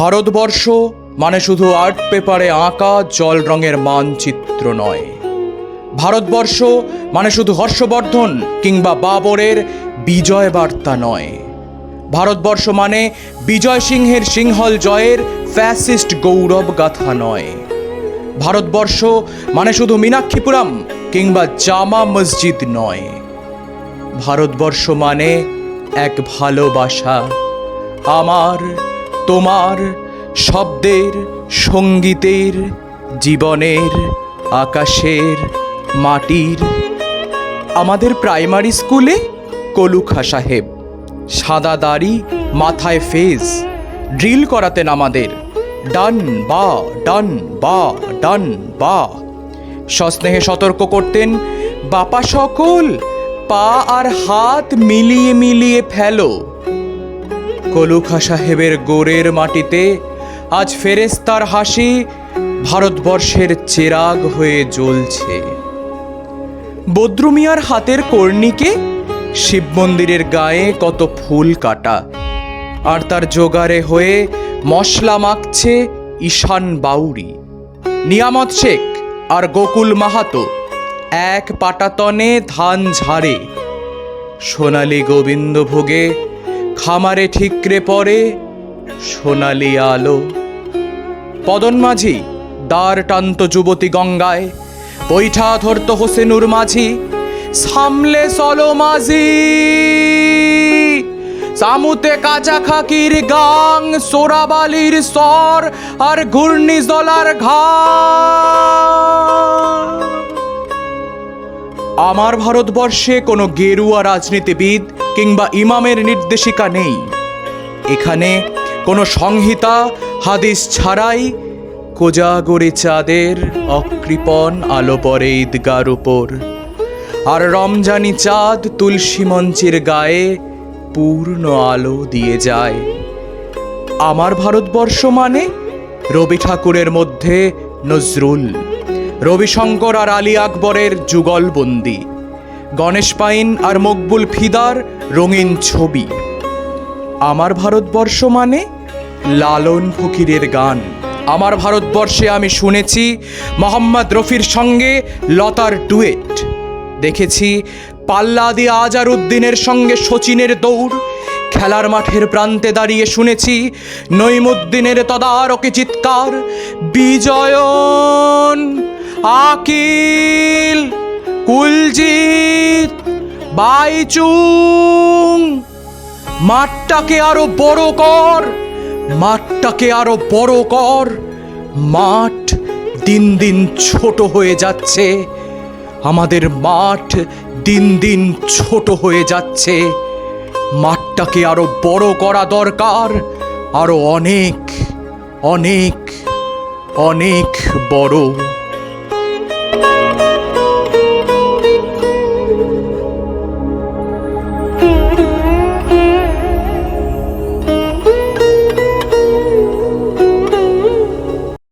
ভারতবর্ষ মানে শুধু আর্ট পেপারে আঁকা জল রঙের মানচিত্র নয়। ভারতবর্ষ মানে শুধু হর্ষবর্ধন কিংবা বাবরের বিজয় বার্তা নয়। ভারতবর্ষ মানে বিজয় সিংহের সিংহল জয়ের ফ্যাসিস্ট গৌরব গাথা নয়। ভারতবর্ষ মানে শুধু মীনাক্ষীপুরম কিংবা জামা মসজিদ নয়। ভারতবর্ষ মানে এক ভালোবাসা, আমার, তোমার, শব্দের, সঙ্গীতের, জীবনের, আকাশের, মাটির। আমাদের প্রাইমারি স্কুলে কলুখা সাহেব সাদা দাড়ি, মাথায় ফেজ ড্রিল করাতেন আমাদের, ডান বা ডান বা ডান বা। সস্নেহে সতর্ক করতেন, বাপা সকল পা আর হাত মিলিয়ে মিলিয়ে ফেলো। কলুখা সাহেবের গোরের মাটিতে আজ ফেরেস্তার হাসি ভারতবর্ষের চেরাগ হয়ে জ্বলছে। বদ্রু মিয়ার হাতের কর্ণিকে শিব মন্দিরের গায়ে কত ফুল কাটা, আর তার জোগাড়ে হয়ে মশলা মাখছে ঈশান বাউরি, নিয়ামত শেখ আর গোকুল মাহাতো এক পাটাতনে ধান ঝাড়ে। সোনালি গোবিন্দভোগে খামারে ঠিকরে পড়ে সোনালি আলো। পদন মাঝি দাঁড় টানত যুবতী গঙ্গায়, বৈঠা ধরত হোসেনুর মাঝি, সামলে চলো মাঝি। সামুতে কাঁচা খাকির গাং, সোরাবালির স্বর আর ঘূর্ণিজলার ঘা। আমার ভারতবর্ষে কোনো গেরুয়া রাজনীতিবিদ কিংবা ইমামের নির্দেশিকা নেই। এখানে কোনো সংহিতা হাদিস ছাড়াই কোজাগরি চাঁদের অকৃপণ আলো পড়ে ঈদগার উপর, আর রমজানি চাঁদ তুলসী মঞ্চের গায়ে পূর্ণ আলো দিয়ে যায়। আমার ভারতবর্ষ মানে রবি ঠাকুরের মধ্যে নজরুল, রবিশঙ্কর আর আলী আকবরের যুগলবন্দি, গণেশ পাইন আর মকবুল ফিদার রঙিন ছবি। আমার ভারতবর্ষ মানে লালন ফকিরের গান। আমার ভারতবর্ষে আমি শুনেছি মোহাম্মদ রফির সঙ্গে লতার ডুয়েট, দেখেছি পাল্লাদি আজারউদ্দিনের সঙ্গে শচীনের দৌড়, খেলার মাঠের প্রান্তে দাঁড়িয়ে শুনেছি নঈমুদ্দিনের তদারকি চিৎকার, বিজয়ন, আকিল, কুলজিৎ, বাইচুং। মাঠটাকে আরো বড় কর, মাঠটাকে আরো বড় কর। মাঠ দিন দিন ছোট হয়ে যাচ্ছে, আমাদের মাঠ দিন দিন ছোট হয়ে যাচ্ছে। মাঠটাকে আরো বড় করা দরকার, আরো অনেক অনেক অনেক বড়।